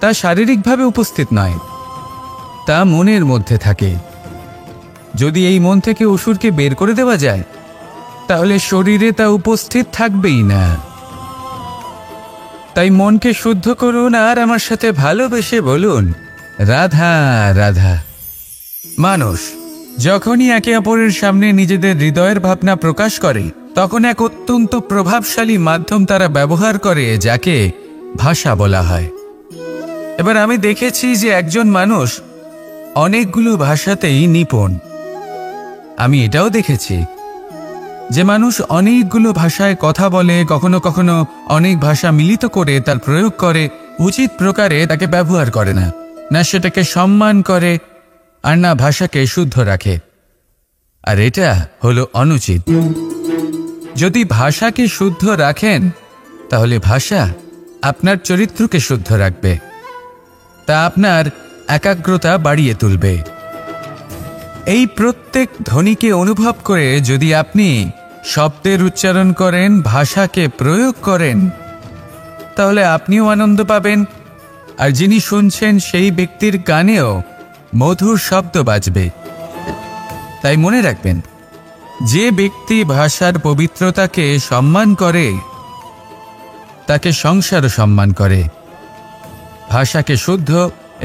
তা শারীরিকভাবে উপস্থিত নয়, তা মনের মধ্যে থাকে। যদি এই মন থেকে অসুরকে বের করে দেওয়া যায়, তাহলে শরীরে তা উপস্থিত থাকবেই না। তাই মনকে শুদ্ধ করুন আর আমার সাথে ভালোবেসে বলুন, রাধা রাধা। মানুষ যখনই একে অপরের সামনে নিজেদের হৃদয়ের ভাবনা প্রকাশ করে, তখন এক অত্যন্ত প্রভাবশালী মাধ্যম তারা ব্যবহার করে, যাকে ভাষা বলা হয়। এবার আমি দেখেছি যে একজন মানুষ অনেকগুলো ভাষাতেই নিপুণ। আমি এটাও দেখেছি যে মানুষ অনেকগুলো ভাষায় কথা বলে, কখনো কখনো অনেক ভাষা মিলিত করে তার প্রয়োগ করে, উচিত প্রকারে তাকে ব্যবহার করে না, না সেটাকে সম্মান করে, আর না ভাষাকে শুদ্ধ রাখে। আর এটা হলো অনুচিত। যদি ভাষাকে শুদ্ধ রাখেন, তাহলে ভাষা আপনার চরিত্রকে শুদ্ধ রাখবে, তা আপনার একাগ্রতা বাড়িয়ে তুলবে। এই প্রত্যেক ধ্বনিকে অনুভব করে যদি আপনি শব্দের উচ্চারণ করেন, ভাষাকে প্রয়োগ করেন, তাহলে আপনিও আনন্দ পাবেন, আর যিনি শুনছেন সেই ব্যক্তির কানেও মধুর শব্দ বাজবে। তাই মনে রাখবেন, যে ব্যক্তি ভাষার পবিত্রতাকে সম্মান করে, তাকে সংসারও সম্মান করে। ভাষাকে শুদ্ধ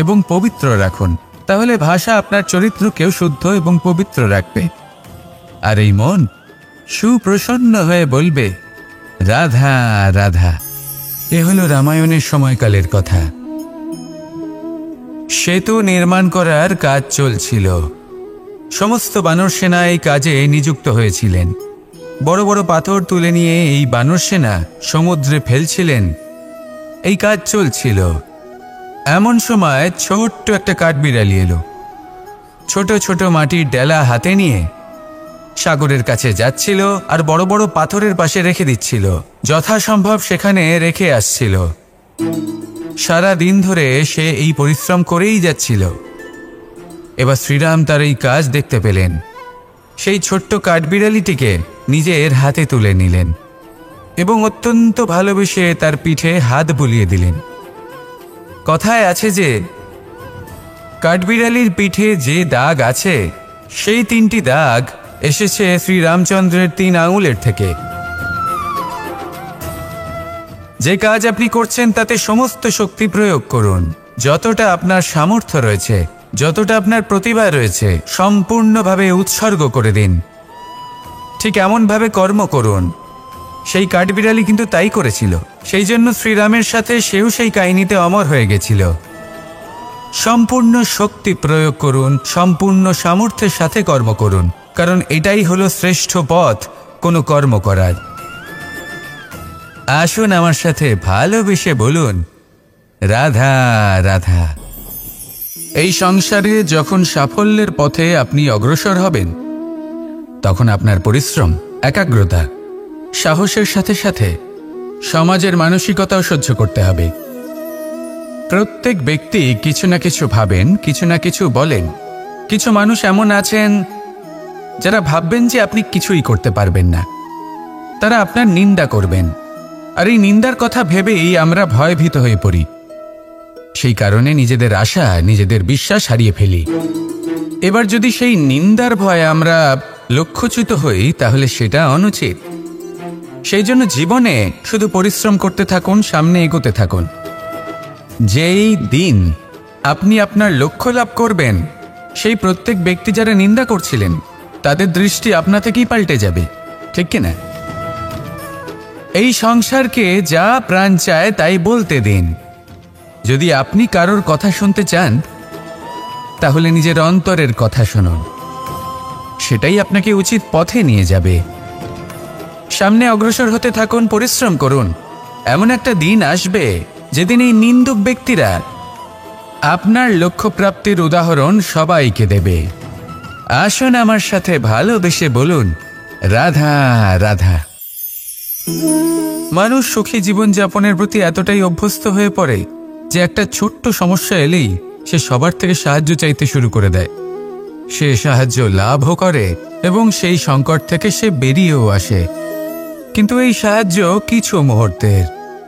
এবং পবিত্র রাখুন, তাহলে ভাষা আপনার চরিত্রকেও শুদ্ধ এবং পবিত্র রাখবে। আর এই মন সুপ্রসন্ন হয়ে বলবে, রাধা রাধা। এ হলো রামায়ণের সময়কালের কথা। সেতু নির্মাণ করার কাজ চলছিল। সমস্ত বানর সেনা এই কাজে নিযুক্ত হয়েছিলেন। বড় বড় পাথর তুলে নিয়ে এই বানর সেনা সমুদ্রে ফেলছিলেন। এই কাজ চলছিল। এমন সময় ছোট্ট একটা কাঠবিড়ালি এলো। ছোট ছোট মাটির ডেলা হাতে নিয়ে সাগরের কাছে যাচ্ছিল, আর বড় বড় পাথরের পাশে রেখে দিচ্ছিল, যথাসম্ভব সেখানে রেখে আসছিল। সারা দিন ধরে সে এই পরিশ্রম করেই যাচ্ছিল। এবার শ্রীরাম তার এই কাজ দেখতে পেলেন। সেই ছোট্ট কাঠবিড়ালিটিকে নিজের হাতে তুলে নিলেন এবং অত্যন্ত ভালোবেসে তার পিঠে হাত বুলিয়ে দিলেন। কথায় আছে যে কাঠবিড়ালির পিঠে যে দাগ আছে, সেই 3টি দাগ এসেছে শ্রীরামচন্দ্রের 3 আঙুলের থেকে। যে কাজ আপনি করছেন তাতে সমস্ত শক্তি প্রয়োগ করুন, যতটা আপনার সামর্থ্য রয়েছে। যতটা আপনার প্রতিভা রয়েছে সম্পূর্ণভাবে উৎসর্গ করে দিন। ঠিক এমনভাবে কর্ম করুন। সেই কাঠবিড়ালি কিন্তু তাই করেছিল। সেই জন্য শ্রীরামের সাথে সেও সেই কাহিনীতে অমর হয়ে গেছিল। সম্পূর্ণ শক্তি প্রয়োগ করুন, সম্পূর্ণ সামর্থ্যের সাথে কর্ম করুন, কারণ এটাই হলো শ্রেষ্ঠ পথ কোনো কর্ম করার। আসুন আমার সাথে ভালোবেসে বলুন, রাধা রাধা। এই সংসারে যখন সাফল্যের পথে আপনি অগ্রসর হবেন, তখন আপনার পরিশ্রম, একাগ্রতা, সাহসের সাথে সাথে সমাজের মানসিকতাও সহ্য করতে হবে। প্রত্যেক ব্যক্তি কিছু না কিছু ভাবেন, কিছু না কিছু বলেন। কিছু মানুষ এমন আছেন যারা ভাববেন যে আপনি কিছুই করতে পারবেন না। তারা আপনার নিন্দা করবেন, আর এই নিন্দার কথা ভেবেই আমরা ভয়ভীত হয়ে পড়ি। সেই কারণে নিজেদের আশা, নিজেদের বিশ্বাস হারিয়ে ফেলি। এবার যদি সেই নিন্দার ভয়ে আমরা লক্ষ্যচ্যুত হই, তাহলে সেটা অনুচিত। সেই জন্য জীবনে শুধু পরিশ্রম করতে থাকুন, সামনে এগোতে থাকুন। যেই দিন আপনি আপনার লক্ষ্য লাভ করবেন, সেই প্রত্যেক ব্যক্তি যারা নিন্দা করছিলেন তাদের দৃষ্টি আপনা থেকেই পাল্টে যাবে, ঠিক কিনা? এই সংসারকে যা প্রাণ চায় তাই বলতে দিন। যদি আপনি কারোর কথা শুনতে চান, তাহলে নিজের অন্তরের কথা শুনুন। সেটাই আপনাকে উচিত পথে নিয়ে যাবে। সামনে অগ্রসর হতে থাকুন, পরিশ্রম করুন। এমন একটা দিন আসবে যেদিন এই নিন্দুক ব্যক্তিরা আপনার লক্ষ্যপ্রাপ্তির উদাহরণ সবাইকে দেবে। আসুন আমার সাথে ভালোবেসে বলুন, রাধা রাধা। মানুষ সুখী জীবনযাপনের প্রতি এতটাই অভ্যস্ত হয়ে পড়ে যে একটা ছোট্ট সমস্যা এলেই সে সবার থেকে সাহায্য চাইতে শুরু করে দেয়। সে সাহায্য লাভও করে এবং সেই সংকট থেকে সে বেরিয়েও আসে। কিন্তু এই সাহায্য কিছু মুহূর্তের,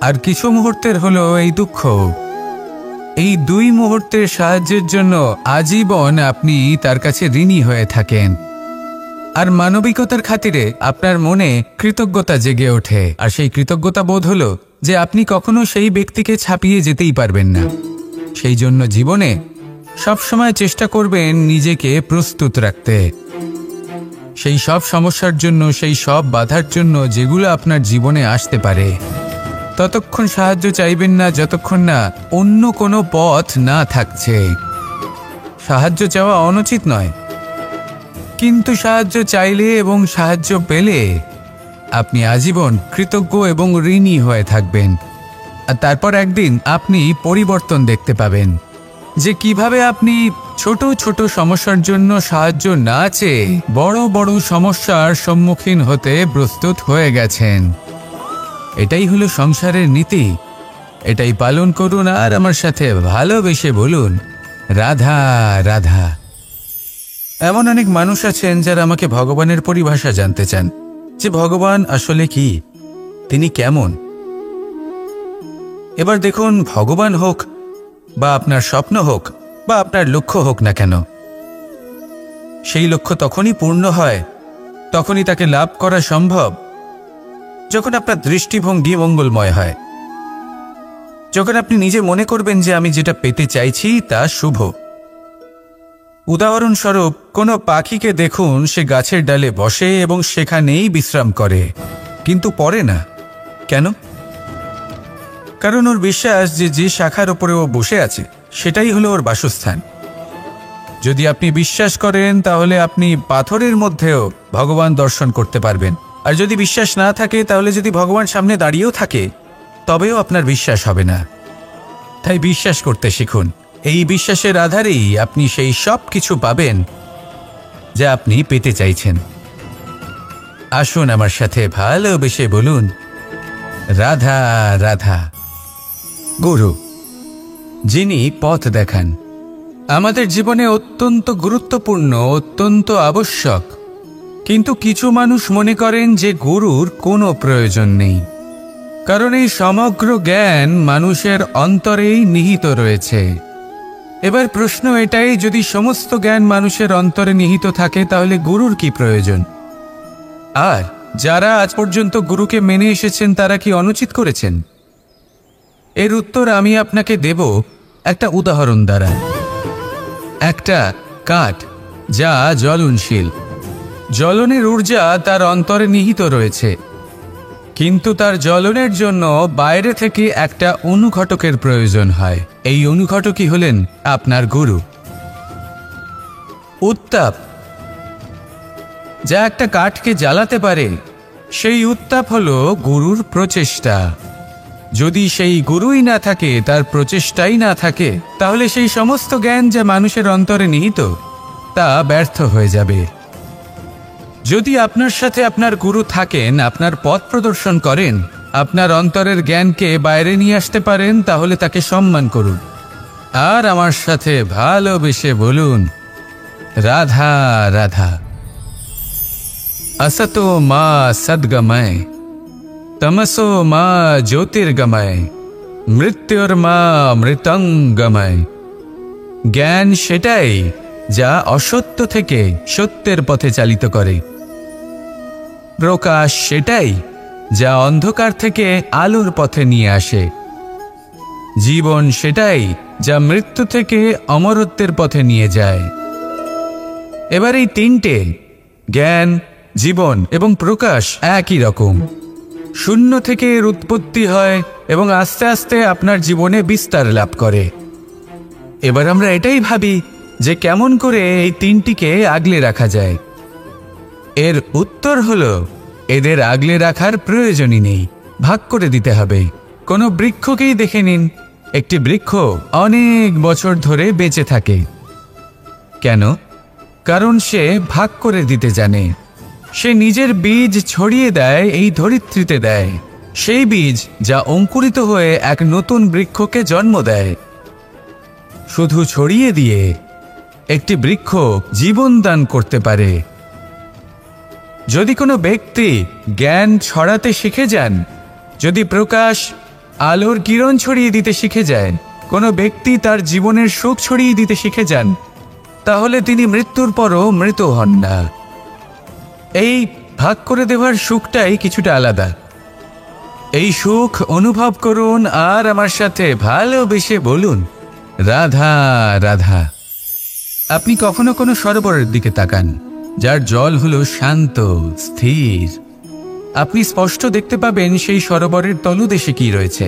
আর কিছু মুহূর্তের হলো এই দুঃখ। এই 2 মুহূর্তের সাহায্যের জন্য আজীবন আপনি তার কাছে ঋণী হয়ে থাকেন। আর মানবিকতার খাতিরে আপনার মনে কৃতজ্ঞতা জেগে ওঠে। আর সেই কৃতজ্ঞতা বোধ হলো যে আপনি কখনো সেই ব্যক্তিকে ছাপিয়ে যেতেই পারবেন না। সেই জন্য জীবনে সবসময় চেষ্টা করবেন নিজেকে প্রস্তুত রাখতে সেই সব সমস্যার জন্য, সেই সব বাধার জন্য যেগুলো আপনার জীবনে আসতে পারে। ততক্ষণ সাহায্য চাইবেন না যতক্ষণ না অন্য কোনো পথ না থাকছে। সাহায্য চাওয়া অনুচিত নয়, কিন্তু সাহায্য চাইলে এবং সাহায্য পেলে আপনি আজীবন কৃতজ্ঞ এবং ঋণী হয়ে থাকবেন। আর তারপর একদিন আপনি পরিবর্তন দেখতে পাবেন যে কিভাবে আপনি ছোট ছোট সমস্যার জন্য সাহায্য না চেয়ে বড় বড় সমস্যার সম্মুখীন হতে প্রস্তুত হয়ে গেছেন। এটাই হলো সংসারের নীতি। এটাই পালন করুন আর আমার সাথে ভালোবেসে বলুন, রাধা রাধা। এমন অনেক মানুষ আছেন যারা আমাকে ভগবানের পরিভাষা জানতে চান, যে ভগবান আসলে কি, তিনি কেমন। এবার দেখুন, ভগবান হোক বা আপনার স্বপ্ন হোক বা আপনার লক্ষ্য হোক না কেন, সেই লক্ষ্য তখনই পূর্ণ হয়, তখনই তাকে লাভ করা সম্ভব যখন আপনার দৃষ্টিভঙ্গি মঙ্গলময় হয়। যখন আপনি নিজে মনে করবেন যে আমি যেটা পেতে চাইছি তা শুভ। উদাহরণস্বরূপ, কোনো পাখিকে দেখুন, সে গাছের ডালে বসে এবং সেখানেই বিশ্রাম করে, কিন্তু পড়ে না। কেন? কারণ ওর বিশ্বাস যে যে শাখার ওপরে ও বসে আছে সেটাই হলো ওর বাসস্থান। যদি আপনি বিশ্বাস করেন তাহলে আপনি পাথরের মধ্যেও ভগবান দর্শন করতে পারবেন। আর যদি বিশ্বাস না থাকে, তাহলে যদি ভগবান সামনে দাঁড়িয়েও থাকে তবেও আপনার বিশ্বাস হবে না। তাই বিশ্বাস করতে শিখুন। এই বিশ্বাসের আধারেই আপনি সেই সব কিছু পাবেন যা আপনি পেতে চাইছেন। আসুন আমার সাথে ভালোবেসে বলুন, রাধা রাধা। গুরু, যিনি পথ দেখান, আমাদের জীবনে অত্যন্ত গুরুত্বপূর্ণ, অত্যন্ত আবশ্যক। কিন্তু কিছু মানুষ মনে করেন যে গুরুর কোনো প্রয়োজন নেই, কারণ এই সমগ্র জ্ঞান মানুষের অন্তরেই নিহিত রয়েছে। এবার প্রশ্ন এটাই, যদি সমস্ত জ্ঞান মানুষের অন্তরে নিহিত থাকে তাহলে গুরুর কি প্রয়োজন? আর যারা আজ পর্যন্ত গুরুকে মেনে এসেছেন তারা কি অনুচিত করেছেন? এর উত্তর আমি আপনাকে দেব একটা উদাহরণ দ্বারা। একটা কাঠ যা জ্বলনশীল। জ্বলনের ঊর্জা তার অন্তরে নিহিত রয়েছে, কিন্তু তার জ্বলনের জন্য বাইরে থেকে একটা অনুঘটকের প্রয়োজন হয়। এই অনুঘটকই হলেন আপনার গুরু। উত্তাপ যা একটা কাঠকে জ্বালাতে পারে, সেই উত্তাপ হলো গুরুর প্রচেষ্টা। যদি সেই গুরুই না থাকে, তার প্রচেষ্টাই না থাকে, তাহলে সেই সমস্ত জ্ঞান যা মানুষের অন্তরে নিহিত তা ব্যর্থ হয়ে যাবে। যদি আপনার সাথে আপনার গুরু থাকেন, আপনার পথ প্রদর্শন করেন, আপনার অন্তরের জ্ঞানকে বাইরে নিয়ে আসতে পারেন, তাহলে তাকে সম্মান করুন আর আমার সাথে ভালোবেসে বলুন, রাধা রাধা। असतो मा सद्गमय, तमसो मा ज्योतिर्गमय, मृत्युर्मा मृतंगमय। জ্ঞান সেটাই যা অসত্য থেকে সত্যের পথে চালিত করে। প্রকাশ সেটাই যা অন্ধকার থেকে আলোর পথে নিয়ে আসে। জীবন সেটাই যা মৃত্যু থেকে অমরত্বের পথে নিয়ে যায়। এবার এই তিনটে, জ্ঞান, জীবন এবং প্রকাশ, একই রকম। শূন্য থেকে এর উৎপত্তি হয় এবং আস্তে আস্তে আপনার জীবনে বিস্তার লাভ করে। এবার আমরা এটাই ভাবি যে কেমন করে এই তিনটিকে আগলে রাখা যায়। এর উত্তর হলো, এদের আগলে রাখার প্রয়োজনই নেই, ভাগ করে দিতে হবে। কোনো বৃক্ষকেই দেখে নিন, একটি বৃক্ষ অনেক বছর ধরে বেঁচে থাকে। কেন? কারণ সে ভাগ করে দিতে জানে। সে নিজের বীজ ছড়িয়ে দেয়, এই ধরিত্রীতে দেয়, সেই বীজ যা অঙ্কুরিত হয়ে এক নতুন বৃক্ষকে জন্ম দেয়। শুধু ছড়িয়ে দিয়ে একটি বৃক্ষ জীবন দান করতে পারে। যদি কোনো ব্যক্তি জ্ঞান ছড়াতে শিখে যান, যদি প্রকাশ, আলোর কিরণ ছড়িয়ে দিতে শিখে যায়, কোনো ব্যক্তি তার জীবনের সুখ ছড়িয়ে দিতে শিখে যান, তাহলে তিনি মৃত্যুর পরও মৃত হন না। এই ভাগ করে দেওয়ার সুখটাই কিছুটা আলাদা। এই সুখ অনুভব করুন আর আমার সাথে ভালোবেসে বলুন, রাধা রাধা। আপনি কখনো কোনো সরোবরের দিকে তাকান, যার জল হলো শান্ত, স্থির। আপনি স্পষ্ট দেখতে পাবেন সেই সরোবরের তলদেশে কি রয়েছে।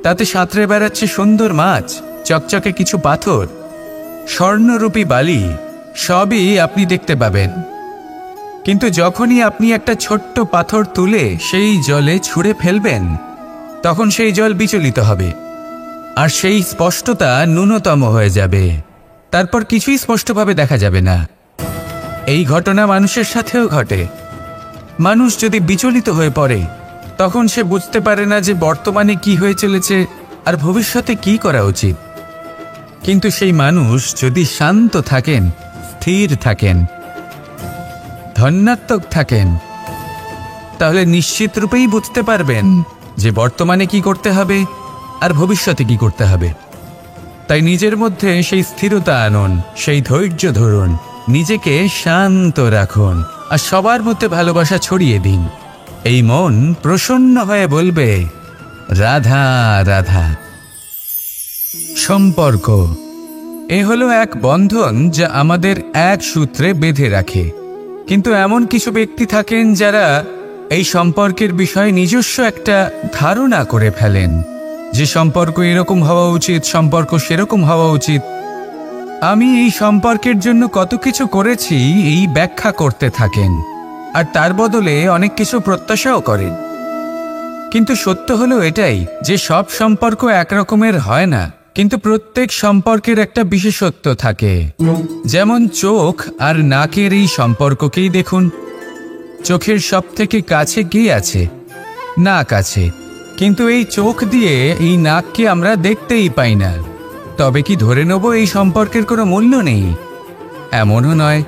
তাতে সাঁতরে বেড়াচ্ছে সুন্দর মাছ, চকচকে কিছু পাথর, স্বর্ণরূপী বালি, সবই আপনি দেখতে পাবেন। কিন্তু যখনই আপনি একটা ছোট্ট পাথর তুলে সেই জলে ছুঁড়ে ফেলবেন, তখন সেই জল বিচলিত হবে আর সেই স্পষ্টতা ন্যূনতম হয়ে যাবে। তারপর কিছুই স্পষ্টভাবে দেখা যাবে না। এই ঘটনা মানুষের সাথেও ঘটে। মানুষ যদি বিচলিত হয়ে পড়ে, তখন সে বুঝতে পারে না যে বর্তমানে কি হয়ে চলেছে আর ভবিষ্যতে কি করা উচিত। কিন্তু সেই মানুষ যদি শান্ত থাকেন, স্থির থাকেন, ধন্যাত্মক থাকেন, তাহলে নিশ্চিত রূপেই বুঝতে পারবেন যে বর্তমানে কি করতে হবে আর ভবিষ্যতে কি করতে হবে। তাই নিজের মধ্যে সেই স্থিরতা আনুন, সেই ধৈর্য ধরুন, নিজেকে শান্ত রাখুন আর সবার মধ্যে ভালোবাসা ছড়িয়ে দিন। এই মন প্রসন্ন হয়ে বলবে, রাধা রাধা। সম্পর্ক এ হলো এক বন্ধন যা আমাদের এক সূত্রে বেঁধে রাখে। কিন্তু এমন কিছু ব্যক্তি থাকেন যারা এই সম্পর্কের বিষয়ে নিজস্ব একটা ধারণা করে ফেলেন যে সম্পর্ক এরকম হওয়া উচিত, সম্পর্ক সেরকম হওয়া উচিত। আমি এই সম্পর্কের জন্য কত কিছু করেছি এই ব্যাখ্যা করতে থাকেন আর তার বদলে অনেক কিছু প্রত্যাশাও করেন। কিন্তু সত্য হলো এটাই যে সব সম্পর্ক একরকমের হয় না, কিন্তু প্রত্যেক সম্পর্কের একটা বিশেষত্ব থাকে। যেমন চোখ আর নাকের এই সম্পর্ককেই দেখুন। চোখের সব থেকে কাছে কে আছে? নাক আছে। কিন্তু এই চোখ দিয়ে এই নাককে আমরা দেখতেই পাই না। তবে কি ধরে নেব এই সম্পর্কের কোনো মূল্য নেই? এমনও নয়।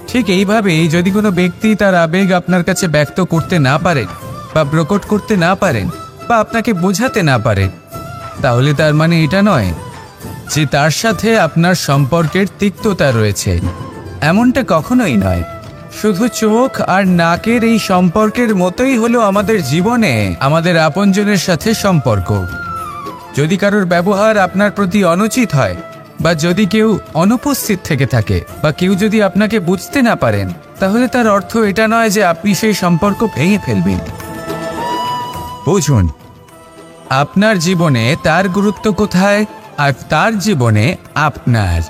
ঠিক এইভাবেই যদি কোনো ব্যক্তি তার আবেগ আপনার কাছে ব্যক্ত করতে না পারেন বা প্রকট করতে না পারেন বা আপনাকে বোঝাতে না পারেন, তাহলে তার মানে এটা নয় যে তার সাথে আপনার সম্পর্কের তিক্ততা রয়েছে। এমনটা কখনোই নয়। শুধু চোখ আর নাকের এই সম্পর্কের মতোই হলো আমাদের জীবনে আমাদের আপনজনের সাথে সম্পর্ক। যদি কারোর ব্যবহার আপনার প্রতি অনুচিত হয়, বা যদি কেউ অনুপস্থিত থেকে থাকে বা কেউ যদি আপনাকে বুঝতে না পারেন, তাহলে তার অর্থ এটা নয় যে আপনি সেই সম্পর্ক ভেঙে ফেলবেন। বুঝুন, আপনার জীবনে তার গুরুত্ব কোথায় আর তার জীবনে আপনার।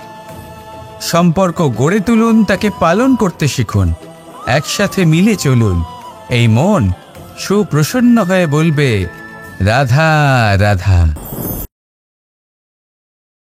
সম্পর্ক গড়ে তুলুন, তাকে পালন করতে শিখুন, একসাথে মিলে চলুন। এই মন সুপ্রসন্ন হয়ে বলবে, রাধা রাধা।